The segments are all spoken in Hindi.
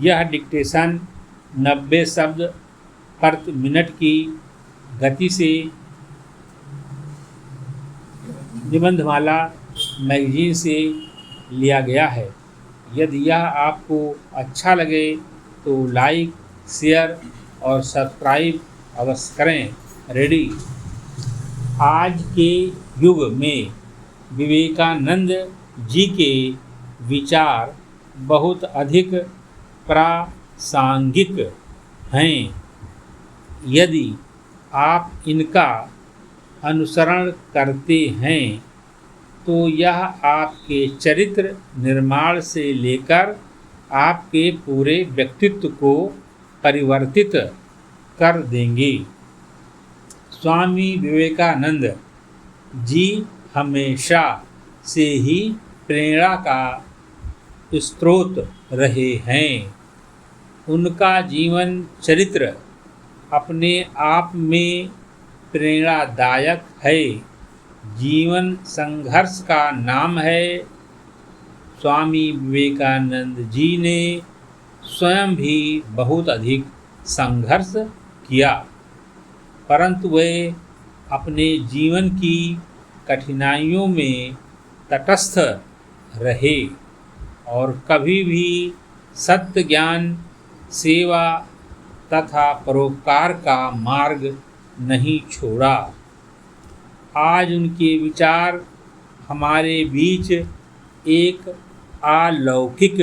यह डिक्टेशन 90 शब्द प्रति मिनट की गति से निबंधमाला मैगजीन से लिया गया है। यदि यह आपको अच्छा लगे तो लाइक, शेयर और सब्सक्राइब अवश्य करें। रेडी। आज के युग में विवेकानंद जी के विचार बहुत अधिक प्रासंगिक हैं। यदि आप इनका अनुसरण करते हैं तो यह आपके चरित्र निर्माण से लेकर आपके पूरे व्यक्तित्व को परिवर्तित कर देंगे। स्वामी विवेकानंद जी हमेशा से ही प्रेरणा का स्रोत रहे हैं। उनका जीवन चरित्र अपने आप में प्रेरणादायक है। जीवन संघर्ष का नाम है। स्वामी विवेकानंद जी ने स्वयं भी बहुत अधिक संघर्ष किया, परंतु वे अपने जीवन की कठिनाइयों में तटस्थ रहे और कभी भी सत्य, ज्ञान, सेवा तथा परोपकार का मार्ग नहीं छोड़ा। आज उनके विचार हमारे बीच एक अलौकिक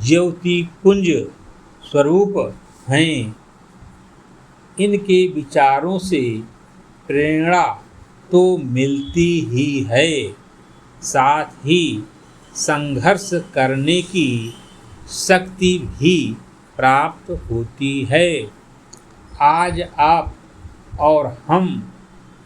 ज्योतिपुंज स्वरूप हैं। इनके विचारों से प्रेरणा तो मिलती ही है, साथ ही संघर्ष करने की शक्ति भी प्राप्त होती है। आज आप और हम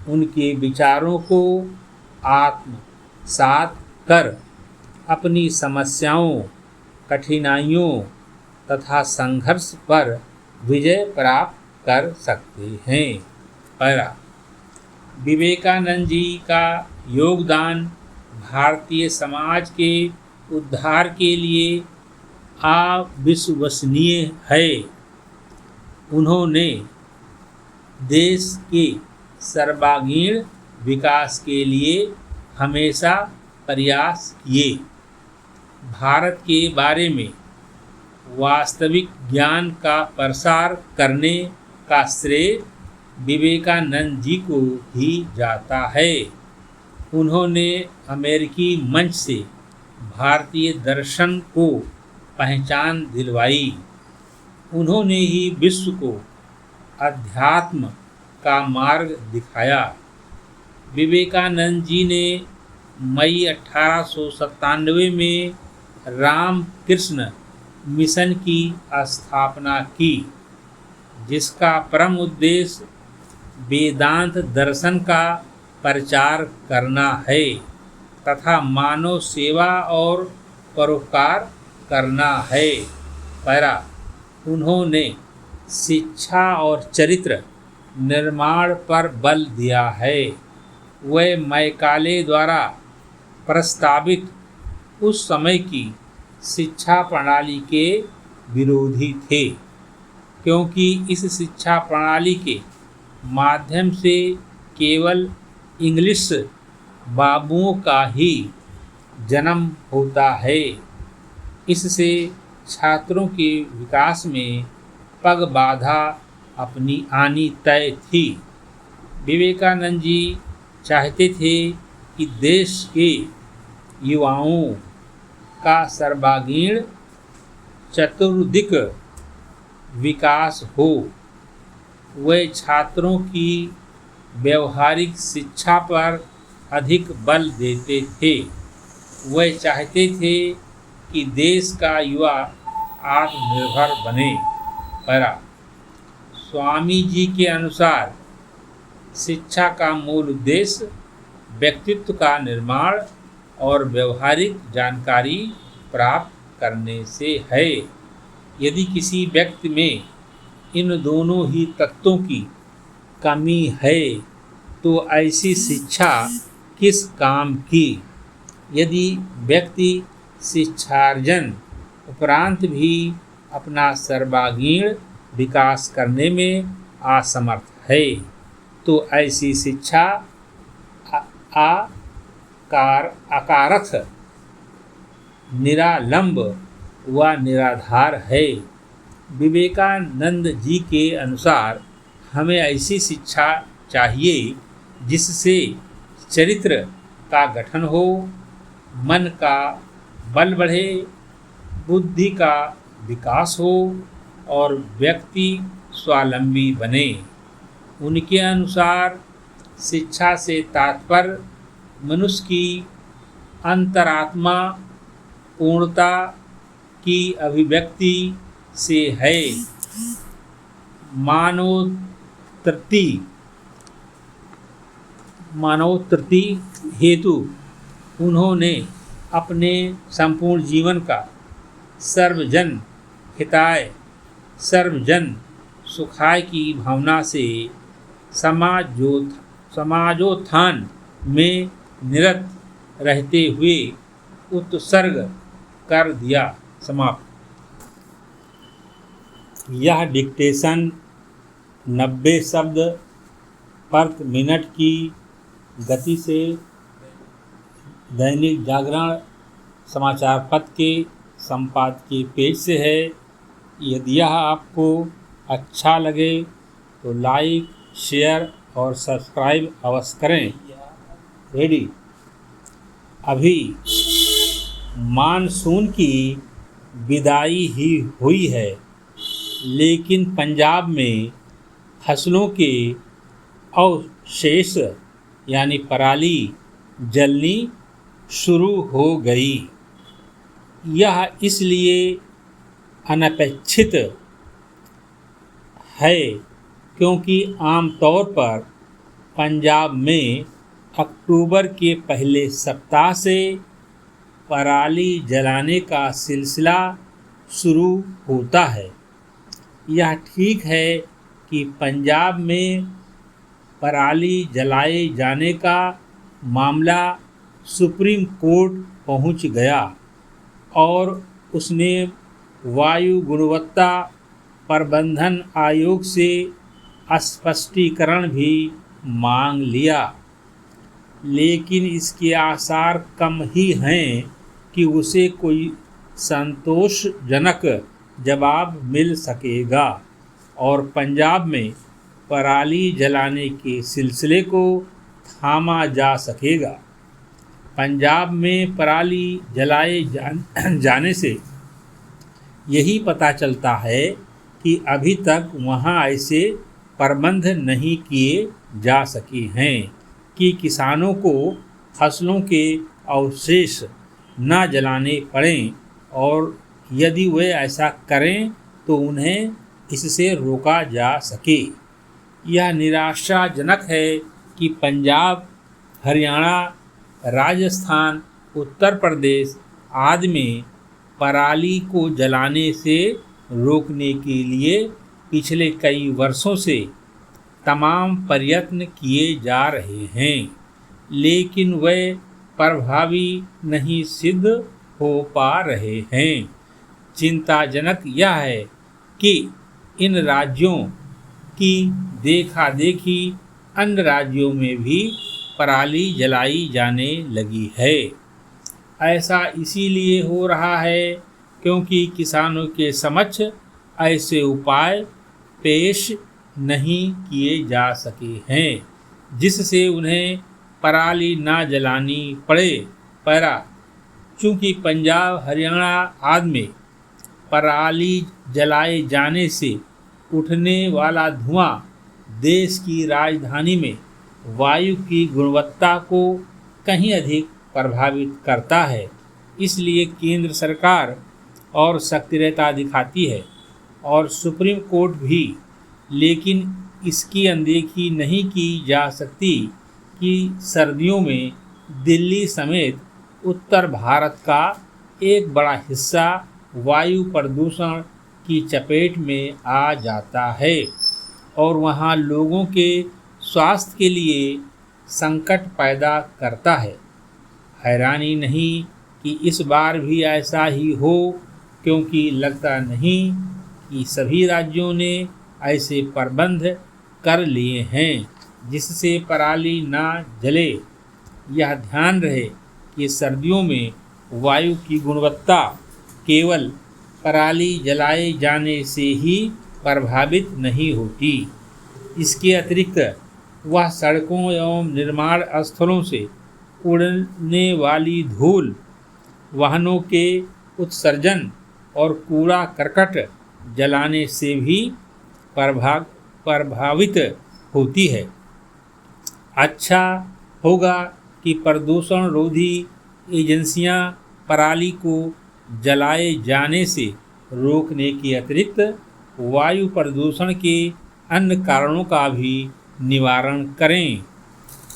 उनके विचारों को आत्मसात कर अपनी समस्याओं, कठिनाइयों तथा संघर्ष पर विजय प्राप्त कर सकते हैं। पहला, विवेकानंद जी का योगदान भारतीय समाज के उद्धार के लिए अविश्वसनीय है। उन्होंने देश के सर्वांगीण विकास के लिए हमेशा प्रयास किए। भारत के बारे में वास्तविक ज्ञान का प्रसार करने का श्रेय विवेकानंद जी को ही जाता है। उन्होंने अमेरिकी मंच से भारतीय दर्शन को पहचान दिलवाई। उन्होंने ही विश्व को अध्यात्म का मार्ग दिखाया। विवेकानंद जी ने मई 1897 में रामकृष्ण मिशन की स्थापना की, जिसका परम उद्देश्य वेदांत दर्शन का प्रचार करना है तथा मानव सेवा और परोपकार करना है। पहला, उन्होंने शिक्षा और चरित्र निर्माण पर बल दिया है। वे मैकाले द्वारा प्रस्तावित उस समय की शिक्षा प्रणाली के विरोधी थे, क्योंकि इस शिक्षा प्रणाली के माध्यम से केवल इंग्लिश बाबुओं का ही जन्म होता है। इससे छात्रों के विकास में पग बाधा अपनी आनी तय थी। विवेकानंद जी चाहते थे कि देश के युवाओं का सर्वांगीण चतुर्दिक विकास हो। वे छात्रों की व्यवहारिक शिक्षा पर अधिक बल देते थे। वे चाहते थे कि देश का युवा आत्मनिर्भर बने। पहला, स्वामी जी के अनुसार शिक्षा का मूल उद्देश्य व्यक्तित्व का निर्माण और व्यवहारिक जानकारी प्राप्त करने से है। यदि किसी व्यक्ति में इन दोनों ही तत्वों की कमी है तो ऐसी शिक्षा किस काम की। यदि व्यक्ति शिक्षार्जन उपरांत भी अपना सर्वांगीण विकास करने में असमर्थ है, तो ऐसी शिक्षा अकारथ, निरालंब व निराधार है। विवेकानंद जी के अनुसार हमें ऐसी शिक्षा चाहिए जिससे चरित्र का गठन हो, मन का बल बढ़े, बुद्धि का विकास हो और व्यक्ति स्वावलंबी बने। उनके अनुसार शिक्षा से तात्पर्य मनुष्य की अंतरात्मा पूर्णता की अभिव्यक्ति से है। मानवोत्पत्ति हेतु उन्होंने अपने संपूर्ण जीवन का सर्वजन हिताय सर्वजन सुखाय की भावना से समाजोत्थान में निरत रहते हुए उत्सर्ग कर दिया। समाप्त। यह डिक्टेशन 90 शब्द प्रति मिनट की गति से दैनिक जागरण समाचार पत्र के संपादकीय पेज से है। यदि यह आपको अच्छा लगे तो लाइक, शेयर और सब्सक्राइब अवश्य करें। रेडी। अभी मानसून की विदाई ही हुई है, लेकिन पंजाब में फसलों के अवशेष यानी पराली जलनी शुरू हो गई। यह इसलिए अनपेक्षित है क्योंकि आमतौर पर पंजाब में अक्टूबर के पहले सप्ताह से पराली जलाने का सिलसिला शुरू होता है। यह ठीक है कि पंजाब में पराली जलाए जाने का मामला सुप्रीम कोर्ट पहुंच गया और उसने वायु गुणवत्ता प्रबंधन आयोग से स्पष्टीकरण भी मांग लिया, लेकिन इसके आसार कम ही हैं कि उसे कोई संतोषजनक जवाब मिल सकेगा और पंजाब में पराली जलाने के सिलसिले को थामा जा सकेगा। पंजाब में पराली जलाए जाने से यही पता चलता है कि अभी तक वहाँ ऐसे प्रबंध नहीं किए जा सके हैं कि किसानों को फसलों के अवशेष न जलाने पड़ें, और यदि वे ऐसा करें तो उन्हें इससे रोका जा सके। यह निराशाजनक है कि पंजाब, हरियाणा, राजस्थान, उत्तर प्रदेश आदि में पराली को जलाने से रोकने के लिए पिछले कई वर्षों से तमाम प्रयत्न किए जा रहे हैं, लेकिन वे प्रभावी नहीं सिद्ध हो पा रहे हैं। चिंताजनक यह है कि इन राज्यों की देखा देखी अन्य राज्यों में भी पराली जलाई जाने लगी है। ऐसा इसीलिए हो रहा है क्योंकि किसानों के समक्ष ऐसे उपाय पेश नहीं किए जा सके हैं जिससे उन्हें पराली ना जलानी पड़ा। चूँकि पंजाब, हरियाणा आदि में पराली जलाए जाने से उठने वाला धुआं देश की राजधानी में वायु की गुणवत्ता को कहीं अधिक प्रभावित करता है। इसलिए केंद्र सरकार और सक्रियता दिखाती है और सुप्रीम कोर्ट भी, लेकिन इसकी अनदेखी नहीं की जा सकती कि सर्दियों में दिल्ली समेत उत्तर भारत का एक बड़ा हिस्सा वायु प्रदूषण की चपेट में आ जाता है और वहाँ लोगों के स्वास्थ्य के लिए संकट पैदा करता है। हैरानी नहीं कि इस बार भी ऐसा ही हो क्योंकि लगता नहीं कि सभी राज्यों ने ऐसे प्रबंध कर लिए हैं जिससे पराली ना जले। यह ध्यान रहे कि सर्दियों में वायु की गुणवत्ता केवल पराली जलाए जाने से ही प्रभावित नहीं होती। इसके अतिरिक्त वह सड़कों एवं निर्माण स्थलों से उड़ने वाली धूल, वाहनों के उत्सर्जन और कूड़ा करकट जलाने से भी प्रभावित होती है। अच्छा होगा कि प्रदूषण रोधी एजेंसियां पराली को जलाए जाने से रोकने के अतिरिक्त वायु प्रदूषण के अन्य कारणों का भी निवारण करें।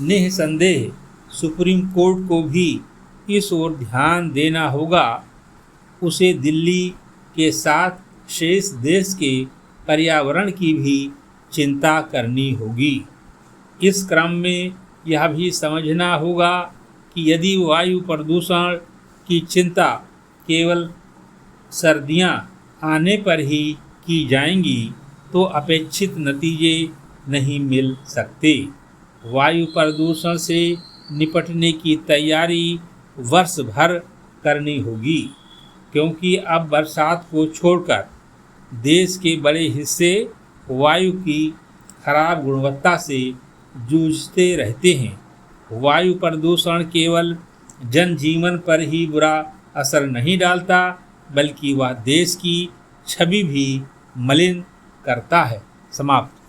निःसंदेह सुप्रीम कोर्ट को भी इस ओर ध्यान देना होगा। उसे दिल्ली के साथ शेष देश के पर्यावरण की भी चिंता करनी होगी। इस क्रम में यह भी समझना होगा कि यदि वायु प्रदूषण की चिंता केवल सर्दियां आने पर ही की जाएंगी तो अपेक्षित नतीजे नहीं मिल सकते। वायु प्रदूषण से निपटने की तैयारी वर्ष भर करनी होगी, क्योंकि अब बरसात को छोड़कर देश के बड़े हिस्से वायु की खराब गुणवत्ता से जूझते रहते हैं। वायु प्रदूषण केवल जनजीवन पर ही बुरा असर नहीं डालता, बल्कि वह देश की छवि भी मलिन करता है। समाप्त।